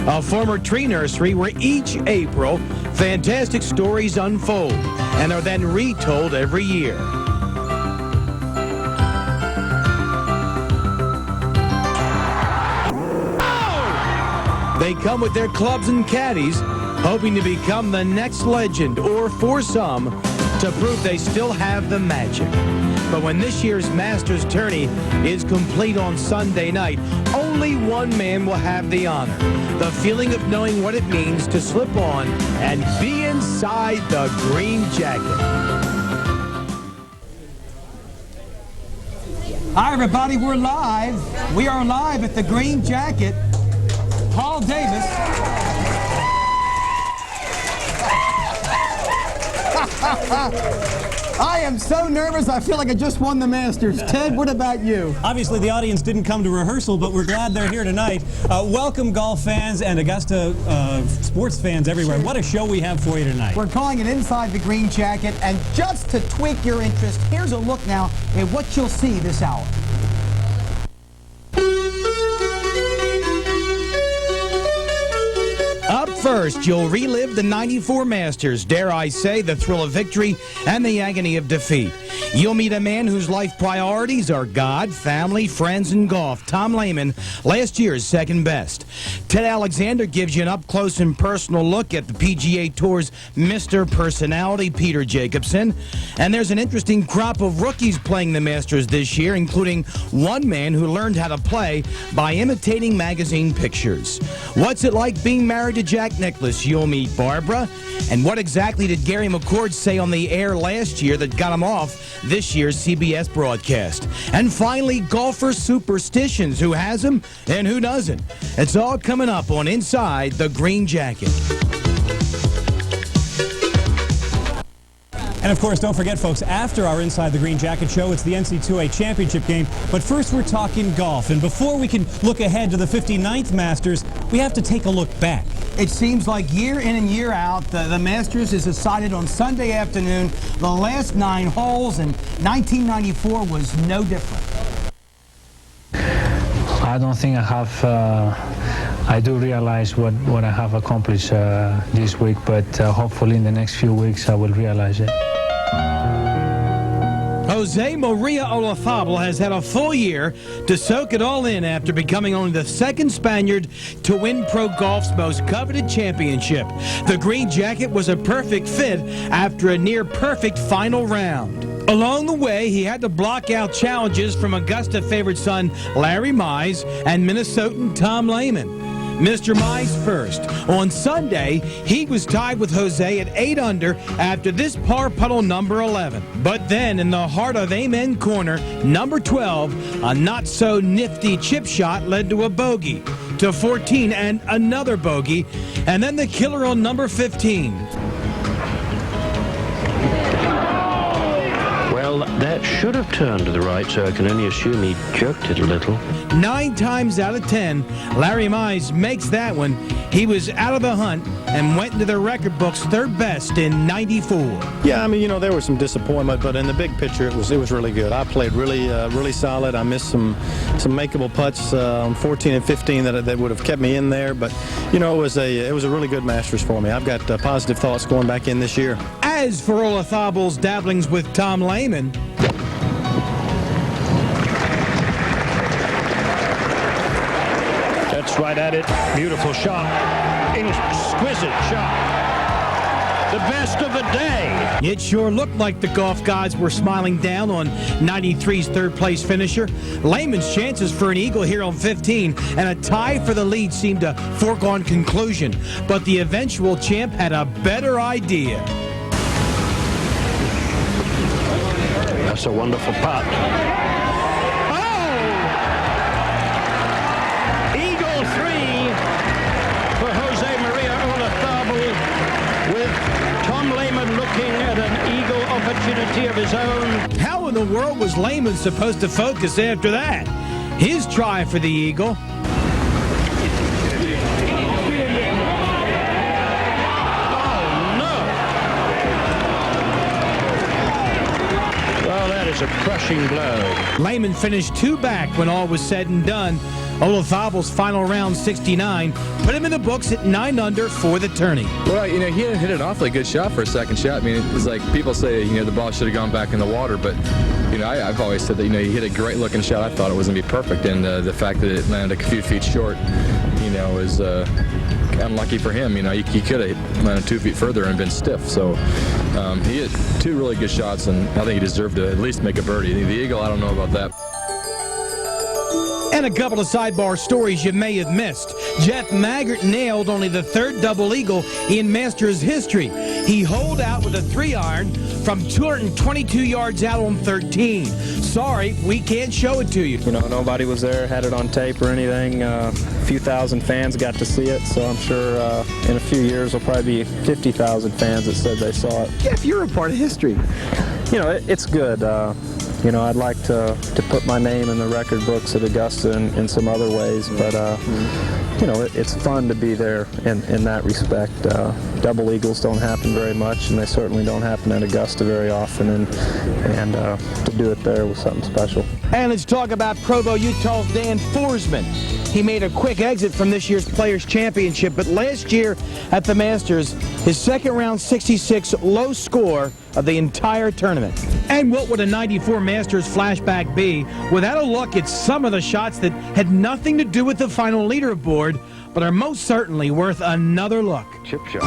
a former tree nursery where each April, fantastic stories unfold and are then retold every year. They come with their clubs and caddies, hoping to become the next legend, or for some, to prove they still have the magic. But when this year's Masters tourney is complete on Sunday night, only one man will have the honor. The feeling of knowing what it means to slip on and be inside the green jacket. Hi, everybody. We're live. We are live at the Green Jacket. Paul Davis. I am so nervous, I feel like I just won the Masters. Ted, what about you? Obviously, the audience didn't come to rehearsal, but we're glad they're here tonight. Welcome, golf fans and Augusta sports fans everywhere. What a show we have for you tonight. We're calling it Inside the Green Jacket, and just to tweak your interest, here's a look now at what you'll see this hour. Up first, you'll relive the '94 Masters, dare I say, the thrill of victory and the agony of defeat. You'll meet a man whose life priorities are God, family, friends, and golf. Tom Lehman, last year's second best. Ted Alexander gives you an up-close and personal look at the PGA Tour's Mr. Personality, Peter Jacobsen. And there's an interesting crop of rookies playing the Masters this year, including one man who learned how to play by imitating magazine pictures. What's it like being married to Jack Nicklaus? You'll meet Barbara. And what exactly did Gary McCord say on the air last year that got him off this year's CBS broadcast? And finally, golfer superstitions. Who has them and who doesn't? It's all coming up on Inside the Green Jacket. And of course, don't forget, folks, after our Inside the Green Jacket show, it's the NC2A Championship game. But first, we're talking golf. And before we can look ahead to the 59th Masters, we have to take a look back. It seems like year in and year out, the Masters is decided on Sunday afternoon, the last 9 holes, and 1994 was no different. I don't think I have, I do realize what I have accomplished this week, but hopefully in the next few weeks I will realize it. Jose Maria Olazabal has had a full year to soak it all in after becoming only the second Spaniard to win pro golf's most coveted championship. The Green Jacket was a perfect fit after a near-perfect final round. Along the way, he had to block out challenges from Augusta favorite son Larry Mize and Minnesotan Tom Lehman. Mr. Mize first. On Sunday, he was tied with Jose at 8 under after this par puddle number 11. But then, in the heart of Amen Corner, number 12, a not-so-nifty chip shot led to a bogey, to 14 and another bogey, and then the killer on number 15. Well, that should have turned to the right, so I can only assume he jerked it a little. 9 times out of 10, Larry Mize makes that one. He was out of the hunt and went into the record books third best in '94. Yeah, I mean, you know, there was some disappointment, but in the big picture, it was really good. I played really solid. I missed some makeable putts on 14 and 15 that would have kept me in there, but you know, it was a really good Masters for me. I've got positive thoughts going back in this year. As for Olazabal's dabblings with Tom Lehman, That's right at it. Beautiful shot. Exquisite shot. The best of the day. it sure looked like the golf gods were smiling down on 93's third-place finisher. Lehman's chances for an eagle here on 15 and a tie for the lead seemed a foregone conclusion, but the eventual champ had a better idea. That's a wonderful putt. Oh! Eagle 3 for Jose Maria Olazabal, with Tom Lehman looking at an eagle opportunity of his own. How in the world was Lehman supposed to focus after that? His try for the eagle. A crushing blow. Lehman finished 2 back when all was said and done. Olathable's final round 69 put him in the books at 9 under for the tourney. Well, you know, he hit an awfully good shot for a second shot. I mean, it's like people say, you know, the ball should have gone back in the water, but, you know, I've always said that, you know, he hit a great looking shot. I thought it was going to be perfect, and the fact that it landed a few feet short, you know, is unlucky for him. You know, he could have landed 2 feet further and been stiff. So he hit 2 really good shots, and I think he deserved to at least make a birdie. The eagle, I don't know about that. And a couple of sidebar stories you may have missed. Jeff Maggart nailed only the 3rd double eagle in Masters history. He holed out with a 3-iron from 222 yards out on 13. Sorry, we can't show it to you. You know, nobody was there, had it on tape or anything. A few thousand fans got to see it, so I'm sure in a few years there'll probably be 50,000 fans that said they saw it. Jeff, you're a part of history. You know, it's good. You know, I'd like to put my name in the record books at Augusta in some other ways, but you know, it's fun to be there in that respect. Double eagles don't happen very much, and they certainly don't happen at Augusta very often, and to do it there was something special. And let's talk about Provo, Utah's Dan Forsman. He made a quick exit from this year's Players' Championship, but last year at the Masters, his 2nd round 66 low score of the entire tournament. And what would a 94 Masters flashback be without a look at some of the shots that had nothing to do with the final leaderboard, but are most certainly worth another look. Chip shot.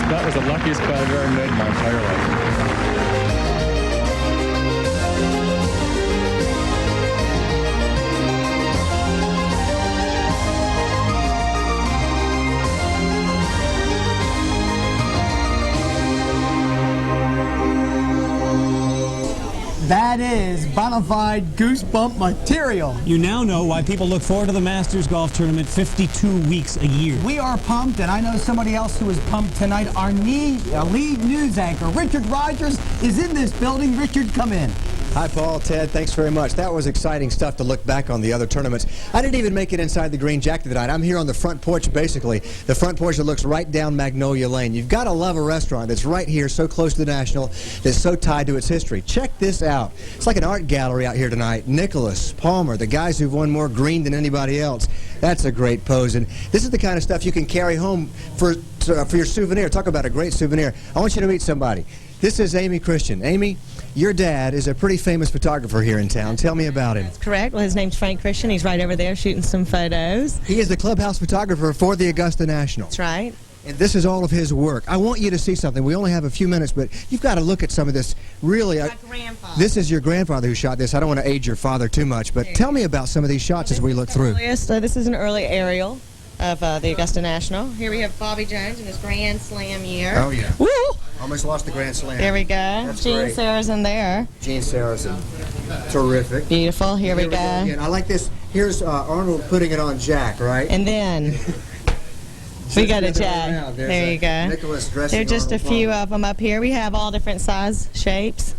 That was the luckiest bet I've ever made in my entire life. That is bona fide goosebump material. You now know why people look forward to the Masters Golf Tournament 52 weeks a year. We are pumped, and I know somebody else who is pumped tonight. Our lead news anchor, Richard Rogers, is in this building. Richard, come in. Hi, Paul, Ted, thanks very much. That was exciting stuff to look back on the other tournaments. I didn't even make it inside the Green Jacket tonight. I'm here on the front porch, basically. The front porch that looks right down Magnolia Lane. You've got to love a restaurant that's right here, so close to the National, that's so tied to its history. Check this out. It's like an art gallery out here tonight. Nicholas, Palmer, the guys who've won more green than anybody else. That's a great pose. And this is the kind of stuff you can carry home for your souvenir. Talk about a great souvenir. I want you to meet somebody. This is Amy Christian. Amy, your dad is a pretty famous photographer here in town. Tell me about him. That's correct. Well, his name's Frank Christian. He's right over there shooting some photos. He is the clubhouse photographer for the Augusta National. That's right. And this is all of his work. I want you to see something. We only have a few minutes, but you've got to look at some of this. Really, My grandfather. This is your grandfather who shot this. I don't want to age your father too much, but tell me about some of these shots as we look through. This is an early aerial of the Augusta National. Here we have Bobby Jones in his Grand Slam year. Oh, yeah. Woo! Almost lost the Grand Slam. There we go. That's Gene great. Saracen there. Gene Saracen. Terrific. Beautiful. Here we go. Again. I like this. Here's Arnold putting it on Jack, right? And then we got a Jack. There you go. Nicholas dressing There are just a Arnold few Palmer. of them up here. We have all different size shapes.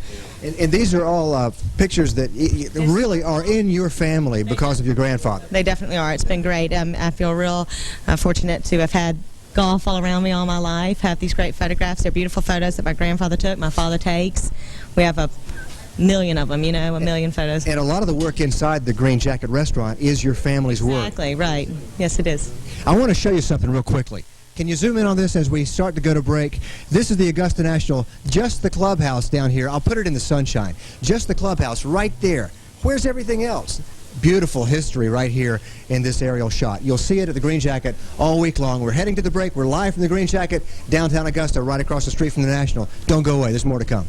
And these are all pictures that really are in your family because of your grandfather. They definitely are. It's been great. I feel real fortunate to have had golf all around me all my life, have these great photographs. They're beautiful photos that my grandfather took, my father takes. We have a million of them, you know, a million photos. And a lot of the work inside the Green Jacket restaurant is your family's work. Exactly, right. Yes, it is. I want to show you something real quickly. Can you zoom in on this as we start to go to break? This is the Augusta National, just the clubhouse down here. I'll put it in the sunshine. Just the clubhouse right there. Where's everything else? Beautiful history right here in this aerial shot. You'll see it at the Green Jacket all week long. We're heading to the break. We're live from the Green Jacket, downtown Augusta, right across the street from the National. Don't go away. There's more to come.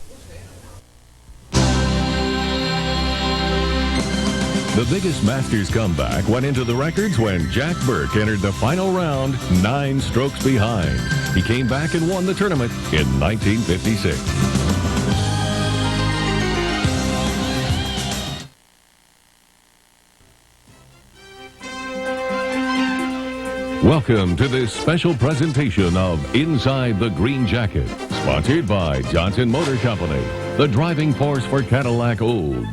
The biggest Masters comeback went into the records when Jack Burke entered the final round 9 strokes behind. He came back and won the tournament in 1956. Welcome to this special presentation of Inside the Green Jacket, sponsored by Johnson Motor Company, the driving force for Cadillac Olds.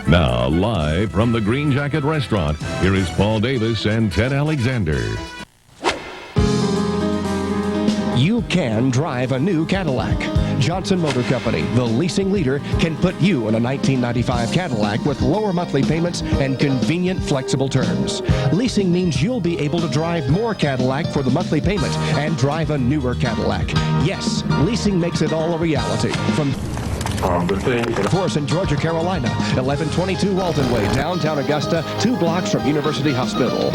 Now, live from the Green Jacket restaurant, here is Paul Davis and Ted Alexander. You can drive a new Cadillac. Johnson Motor Company, the leasing leader, can put you in a 1995 Cadillac with lower monthly payments and convenient, flexible terms. Leasing means you'll be able to drive more Cadillac for the monthly payment and drive a newer Cadillac. Yes, leasing makes it all a reality. From Force in Georgia, Carolina, 1122 Walton Way, downtown Augusta, 2 blocks from University Hospital.